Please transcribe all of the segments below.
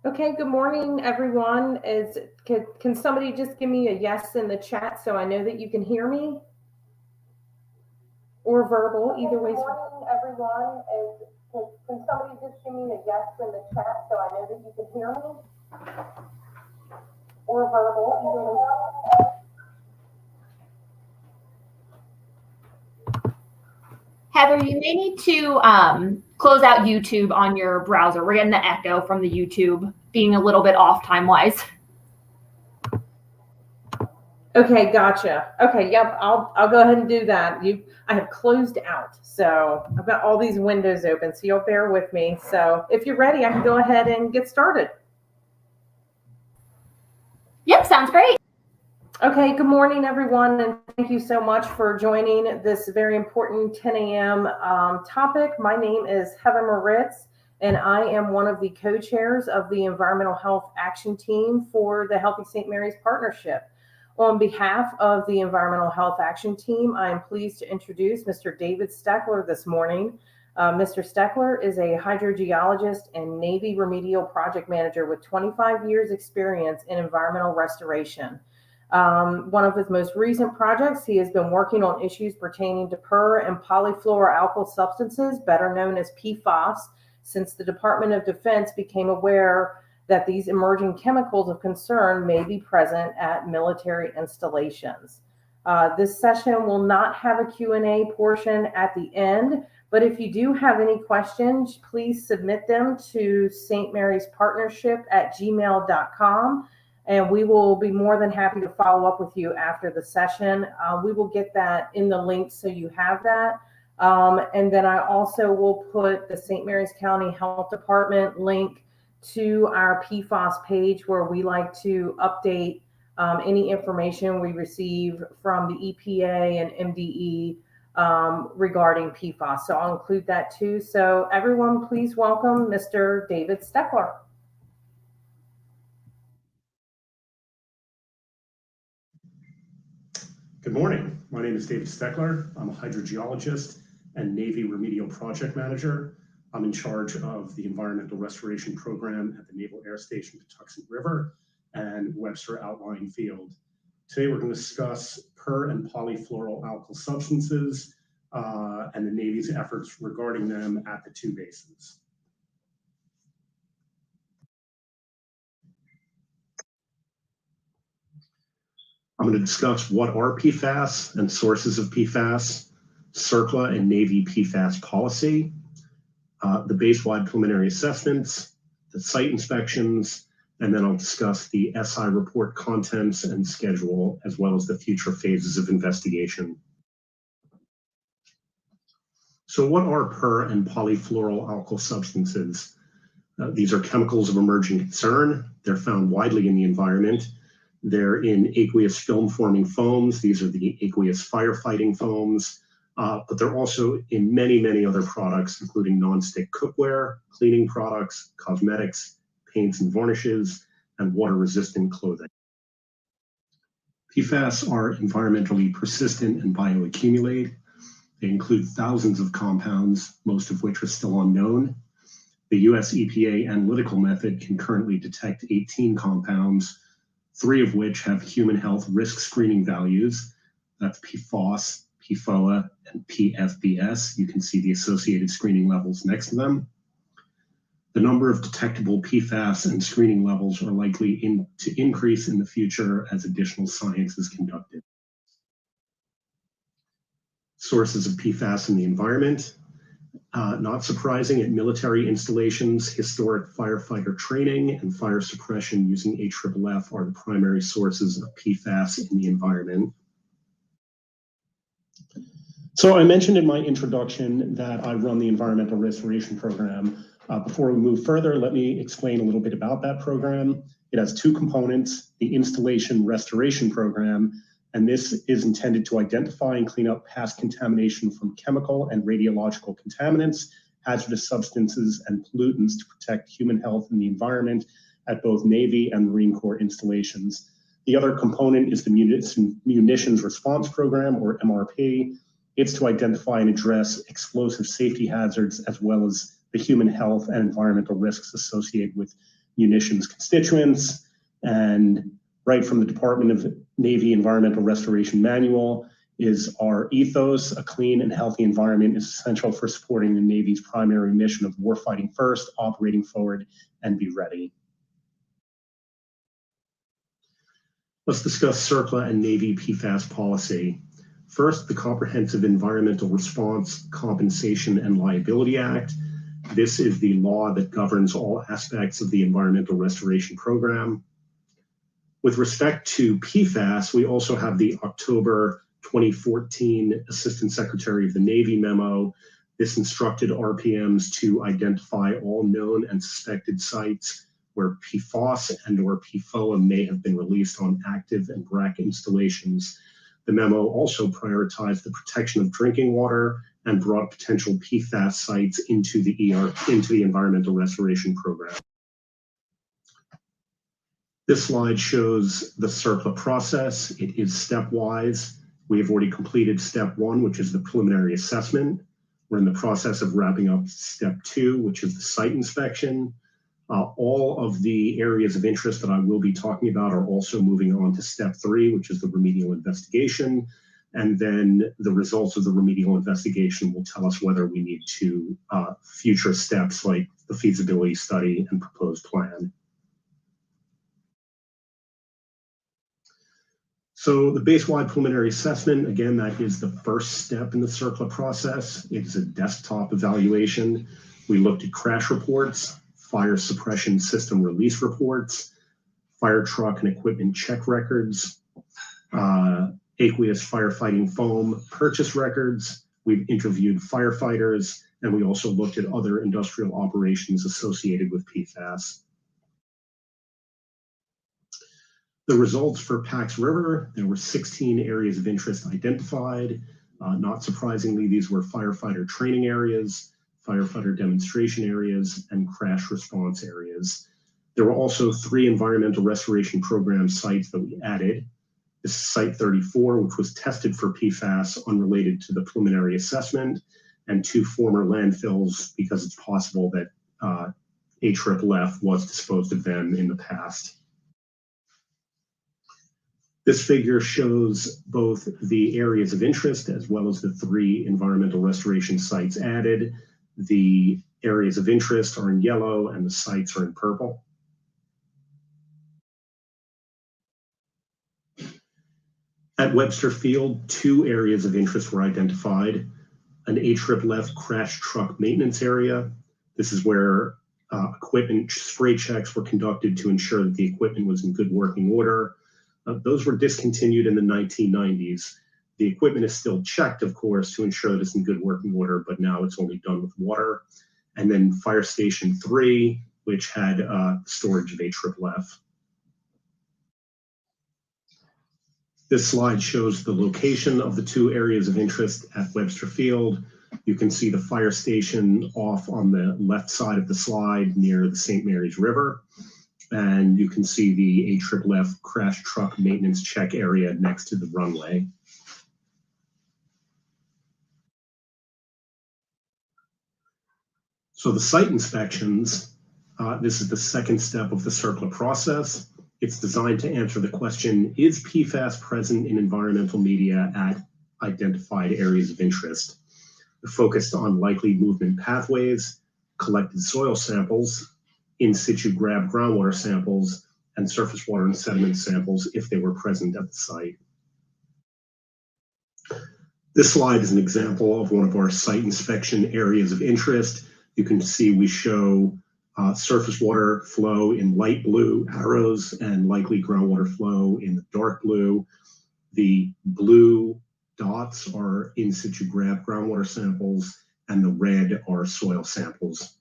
Okay, good morning, everyone. Can somebody just give me a yes in the chat so I know that you can hear me? Or verbal, either way. Good morning, everyone. Can somebody just give me a yes in the chat so I know that you can hear me? Or verbal, either way. Heather, you may need to close out YouTube on your browser. We're getting the echo from the YouTube being a little bit off time-wise. Okay, gotcha. Okay, yep, I'll go ahead and do that. I have closed out, so I've got all these windows open, so you'll bear with me. So if you're ready, I can go ahead and get started. Yep, sounds great. Okay, good morning, everyone, and thank you so much for joining this very important 10 a.m. Topic. My name is Heather Moritz, and I am one of the co-chairs of the Environmental Health Action Team for the Healthy St. Mary's Partnership. On behalf of the Environmental Health Action Team, I am pleased to introduce Mr. David Steckler this morning. Mr. Steckler is a hydrogeologist and Navy Remedial Project Manager with 25 years experience in environmental restoration. One of his most recent projects, he has been working on issues pertaining to per and polyfluoroalkyl substances, better known as PFAS, since the Department of Defense became aware that these emerging chemicals of concern may be present at military installations. This session will not have a Q&A portion at the end, but if you do have any questions, please submit them to stmaryspartnership@gmail.com. And we will be more than happy to follow up with you after the session. We will get that in the link so you have that. And then I also will put the St. Mary's County Health Department link to our PFAS page where we like to update any information we receive from the EPA and MDE regarding PFAS. So I'll include that too. So everyone, please welcome Mr. David Steckler. Good morning. My name is David Steckler. I'm a hydrogeologist and Navy Remedial Project Manager. I'm in charge of the environmental restoration program at the Naval Air Station Patuxent River and Webster Outlying Field. Today we're going to discuss per and polyfluoroalkyl substances and the Navy's efforts regarding them at the two bases. I'm going to discuss what are PFAS and sources of PFAS, CERCLA and Navy PFAS policy, the Basewide preliminary assessments, the site inspections, and then I'll discuss the SI report contents and schedule, as well as the future phases of investigation. So what are per and polyfluoroalkyl substances? These are chemicals of emerging concern. They're found widely in the environment. They're in aqueous film-forming foams. These are the aqueous firefighting foams, but they're also in many, many other products, including non-stick cookware, cleaning products, cosmetics, paints and varnishes, and water-resistant clothing. PFAS are environmentally persistent and bioaccumulate. They include thousands of compounds, most of which are still unknown. The US EPA analytical method can currently detect 18 compounds, 3 of which have human health risk screening values. That's PFAS, PFOA, and PFBS. You can see the associated screening levels next to them. The number of detectable PFAS and screening levels are likely to increase in the future as additional science is conducted. Sources of PFAS in the environment. Not surprising, at military installations, historic firefighter training and fire suppression using AFFF are the primary sources of PFAS in the environment. So I mentioned in my introduction that I run the Environmental Restoration Program. Before we move further, let me explain a little bit about that program. It has 2 components, the Installation Restoration Program, and this is intended to identify and clean up past contamination from chemical and radiological contaminants, hazardous substances, and pollutants to protect human health and the environment at both Navy and Marine Corps installations. The other component is the Munitions Response Program, or MRP. It's to identify and address explosive safety hazards as well as the human health and environmental risks associated with munitions constituents. And right from the Department of Navy Environmental Restoration Manual is our ethos: a clean and healthy environment is essential for supporting the Navy's primary mission of warfighting first, operating forward, and be ready. Let's discuss CERCLA and Navy PFAS policy. First, the Comprehensive Environmental Response, Compensation, and Liability Act. This is the law that governs all aspects of the environmental restoration program. With respect to PFAS, we also have the October 2014 Assistant Secretary of the Navy memo. This instructed RPMs to identify all known and suspected sites where PFAS and/or PFOA may have been released on active and BRAC installations. The memo also prioritized the protection of drinking water and brought potential PFAS sites into the environmental restoration program. This slide shows the CERCLA process. It is stepwise. We have already completed step 1, which is the preliminary assessment. We're in the process of wrapping up step 2, which is the site inspection. All of the areas of interest that I will be talking about are also moving on to step 3, which is the remedial investigation. And then the results of the remedial investigation will tell us whether we need to future steps like the feasibility study and proposed plan. So the Basewide preliminary assessment, again, that is the first step in the CERCLA process. It is a desktop evaluation. We looked at crash reports, fire suppression system release reports, fire truck and equipment check records, aqueous firefighting foam purchase records. We've interviewed firefighters, and we also looked at other industrial operations associated with PFAS. The results for PAX River, there were 16 areas of interest identified. Not surprisingly, these were firefighter training areas, firefighter demonstration areas, and crash response areas. There were also 3 environmental restoration program sites that we added. This is Site 34, which was tested for PFAS unrelated to the preliminary assessment, and 2 former landfills because it's possible that HSMP was disposed of them in the past. This figure shows both the areas of interest as well as the 3 environmental restoration sites added. The areas of interest are in yellow and the sites are in purple. At Webster Field, 2 areas of interest were identified. An HSMP crash truck maintenance area. This is where equipment spray checks were conducted to ensure that the equipment was in good working order. Those were discontinued in the 1990s. The equipment is still checked, of course, to ensure that it's in good working order, but now it's only done with water. And then Fire Station 3, which had storage of HSMP. This slide shows the location of the 2 areas of interest at Webster Field. You can see the fire station off on the left side of the slide near the St. Mary's River. And you can see the HSMP crash truck maintenance check area next to the runway. So the site inspections, this is the second step of the CERCLA process. It's designed to answer the question, is PFAS present in environmental media at identified areas of interest? We're focused on likely movement pathways, collected soil samples, in situ grab groundwater samples, and surface water and sediment samples if they were present at the site. This slide is an example of one of our site inspection areas of interest. You can see we show surface water flow in light blue arrows and likely groundwater flow in the dark blue. The blue dots are in situ grab groundwater samples, and the red are soil samples.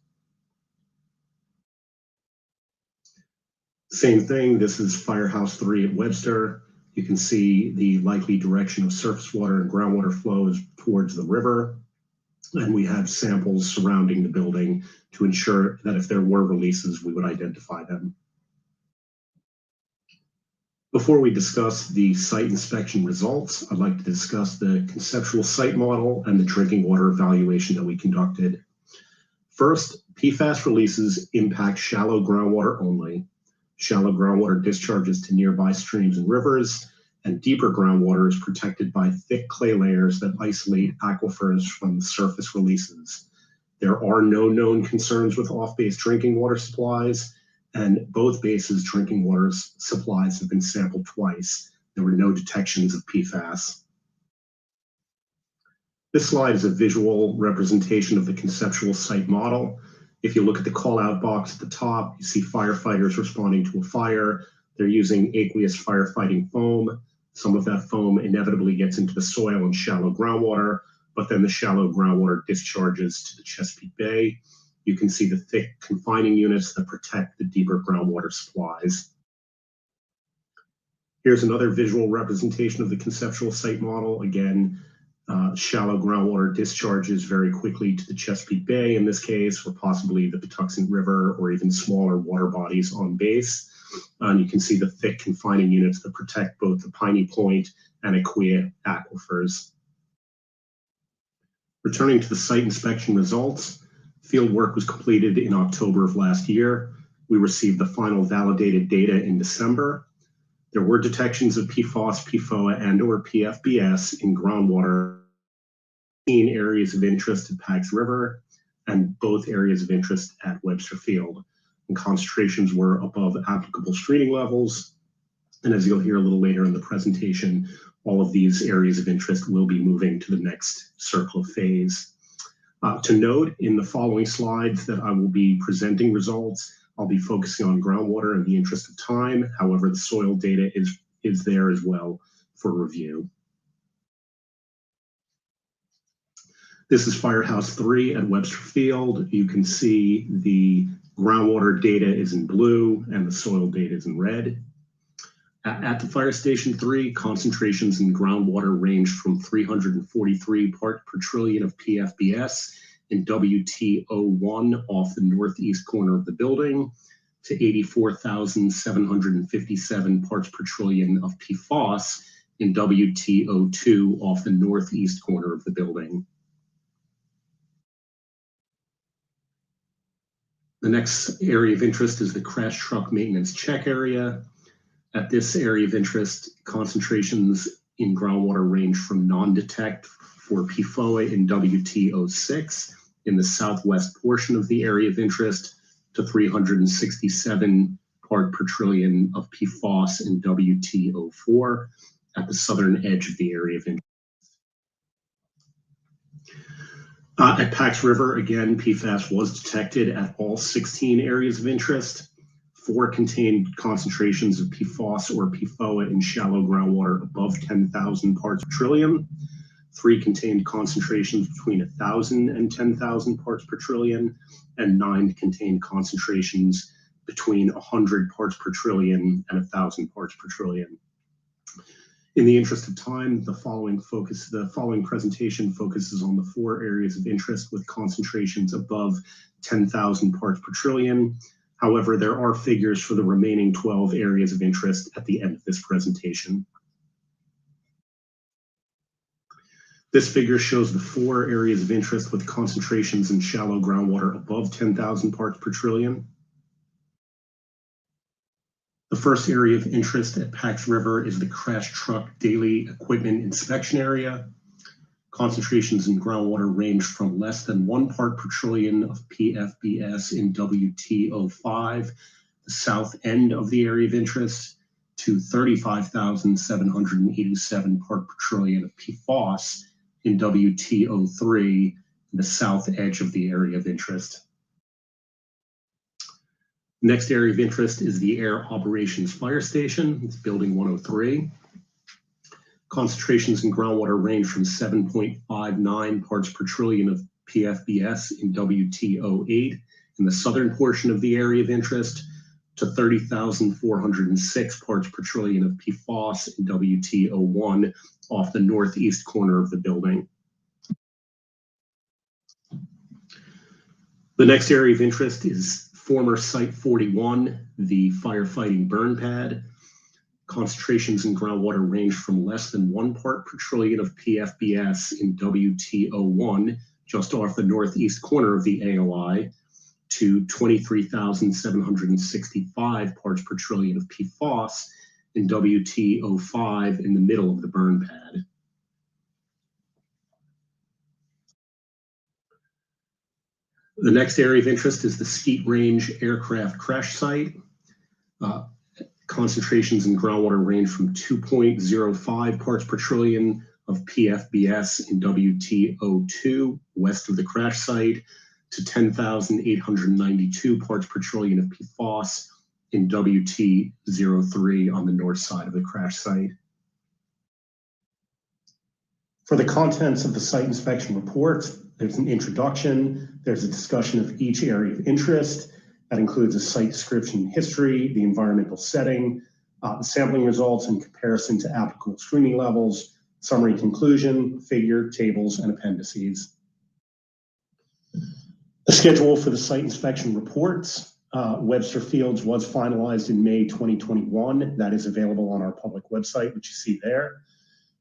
Same thing, this is Firehouse 3 at Webster. You can see the likely direction of surface water and groundwater flow is towards the river. And we had samples surrounding the building to ensure that if there were releases, we would identify them. Before we discuss the site inspection results, I'd like to discuss the conceptual site model and the drinking water evaluation that we conducted. First, PFAS releases impact shallow groundwater only. Shallow groundwater discharges to nearby streams and rivers, and deeper groundwater is protected by thick clay layers that isolate aquifers from the surface releases. There are no known concerns with off-base drinking water supplies, and both bases drinking water supplies have been sampled twice. There were no detections of PFAS. This slide is a visual representation of the conceptual site model. If you look at the call-out box at the top, you see firefighters responding to a fire. They're using aqueous firefighting foam. Some of that foam inevitably gets into the soil and shallow groundwater, but then the shallow groundwater discharges to the Chesapeake Bay. You can see the thick confining units that protect the deeper groundwater supplies. Here's another visual representation of the conceptual site model. Again, shallow groundwater discharges very quickly to the Chesapeake Bay in this case, or possibly the Patuxent River, or even smaller water bodies on base. And you can see the thick confining units that protect both the Piney Point and Aquia aquifers. Returning to the site inspection results, field work was completed in October of last year. We received the final validated data in December. There were detections of PFAS, PFOA, and/or PFBS in groundwater in areas of interest at PAX River and both areas of interest at Webster Field. And concentrations were above applicable screening levels. And as you'll hear a little later in the presentation, all of these areas of interest will be moving to the next circle of phase. To note, in the following slides that I will be presenting results, I'll be focusing on groundwater in the interest of time. However, the soil data is there as well for review. This is Firehouse 3 at Webster Field. You can see the groundwater data is in blue and the soil data is in red. At the Fire Station 3, concentrations in groundwater ranged from 343 parts per trillion of PFBS in WT01 off the northeast corner of the building to 84,757 parts per trillion of PFAS in WT02 off the northeast corner of the building. The next area of interest is the crash truck maintenance check area. At this area of interest, concentrations in groundwater range from non-detect for PFOA in WT06 in the southwest portion of the area of interest to 367 part per trillion of PFAS in WT04 at the southern edge of the area of interest. At PAX River, again, PFAS was detected at all 16 areas of interest. 4 contained concentrations of PFAS or PFOA in shallow groundwater above 10,000 parts per trillion. 3 contained concentrations between 1,000 and 10,000 parts per trillion, and 9 contained concentrations between 100 parts per trillion and 1,000 parts per trillion. In the interest of time, the following presentation focuses on the 4 areas of interest with concentrations above 10,000 parts per trillion. However, there are figures for the remaining 12 areas of interest at the end of this presentation. This figure shows the 4 areas of interest with concentrations in shallow groundwater above 10,000 parts per trillion. The first area of interest at PAX River is the crash truck daily equipment inspection area. Concentrations in groundwater range from less than 1 part per trillion of PFBS in WT05, the south end of the area of interest, to 35,787 part per trillion of PFAS in WT03, the south edge of the area of interest. Next area of interest is the Air Operations Fire Station. It's Building 103. Concentrations in groundwater range from 7.59 parts per trillion of PFBS in WT08 in the southern portion of the area of interest to 30,406 parts per trillion of PFAS in WT01 off the northeast corner of the building. The next area of interest is former Site 41, the firefighting burn pad. Concentrations in groundwater range from less than 1 part per trillion of PFBS in WT01 just off the northeast corner of the AOI, to 23,765 parts per trillion of PFAS in WT05 in the middle of the burn pad. The next area of interest is the Skeet Range aircraft crash site. Concentrations in groundwater range from 2.05 parts per trillion of PFBS in WT02 west of the crash site to 10,892 parts per trillion of PFAS in WT03 on the north side of the crash site. For the contents of the site inspection report, there's an introduction, there's a discussion of each area of interest. That includes a site description and history, the environmental setting, the sampling results in comparison to applicable screening levels, summary conclusion, figure, tables, and appendices. The schedule for the site inspection reports. Webster Fields was finalized in May 2021. That is available on our public website, which you see there.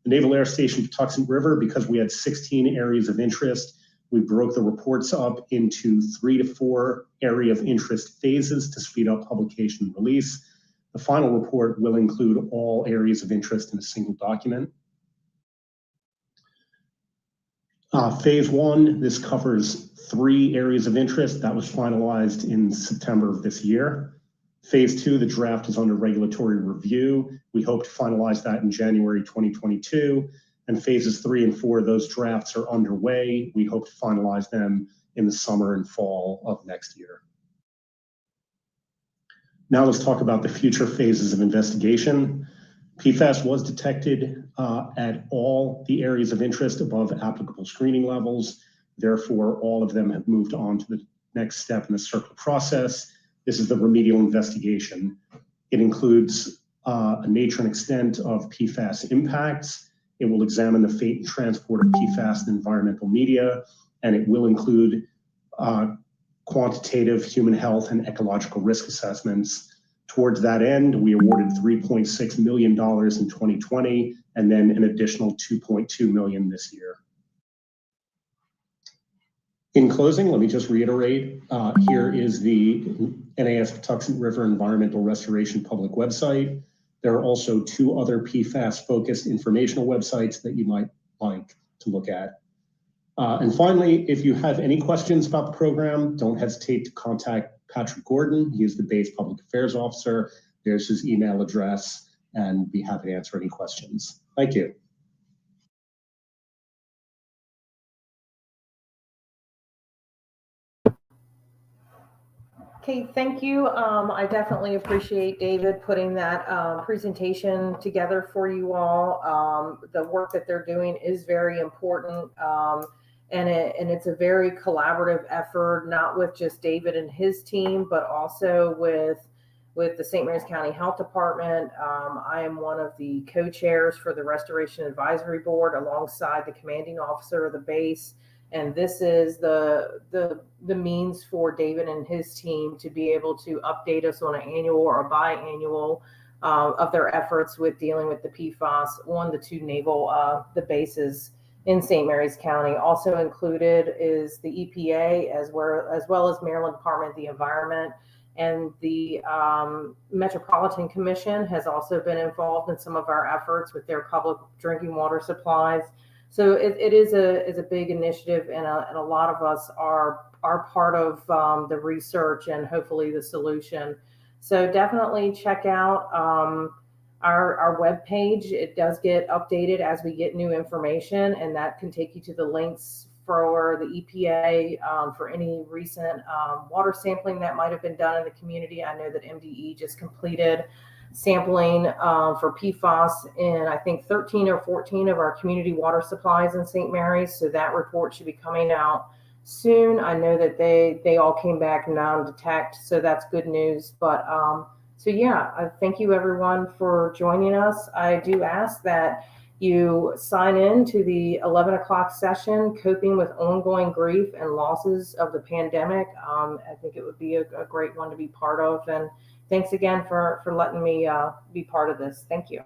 The Naval Air Station Patuxent River, because we had 16 areas of interest, we broke the reports up into 3 to 4 area of interest phases to speed up publication and release. The final report will include all areas of interest in a single document. Phase 1, this covers 3 areas of interest. That was finalized in September of this year. Phase 2, the draft is under regulatory review. We hope to finalize that in January 2022. And phases 3 and 4, those drafts are underway. We hope to finalize them in the summer and fall of next year. Now let's talk about the future phases of investigation. PFAS was detected at all the areas of interest above applicable screening levels. Therefore, all of them have moved on to the next step in the circular process. This is the remedial investigation. It includes a nature and extent of PFAS impacts. It will examine the fate and transport of PFAS in environmental media, and it will include quantitative human health and ecological risk assessments. Towards that end, we awarded $3.6 million in 2020, and then an additional $2.2 million this year. In closing, let me just reiterate, here is the NAS Patuxent River Environmental Restoration public website. There are also 2 other PFAS-focused informational websites that you might like to look at. And finally, if you have any questions about the program, don't hesitate to contact Patrick Gordon. He is the base public affairs officer. There's his email address, and be happy to answer any questions. Thank you. Okay, thank you. I definitely appreciate David putting that presentation together for you all. The work that they're doing is very important, and it's a very collaborative effort, not with just David and his team, but also with the St. Mary's County Health Department. I am one of the co-chairs for the Restoration Advisory Board alongside the commanding officer of the base. And this is the means for David and his team to be able to update us on an annual or a biannual of their efforts with dealing with the PFAS on the 2 naval the bases in St. Mary's County. Also included is the EPA as well as Maryland Department of the Environment, and the Metropolitan Commission has also been involved in some of our efforts with their public drinking water supplies. So it is a big initiative, and a lot of us are part of the research and hopefully the solution. So definitely check out our webpage. It does get updated as we get new information, and that can take you to the links for the EPA for any recent water sampling that might have been done in the community. I know that MDE just completed sampling for PFAS in, I think, 13 or 14 of our community water supplies in St. Mary's. So that report should be coming out soon. I know that they all came back non-detect, so that's good news. But so yeah, thank you everyone for joining us. I do ask that you sign in to the 11 o'clock session, Coping with Ongoing Grief and Losses of the Pandemic. I think it would be a great one to be part of. And thanks again for letting me be part of this. Thank you.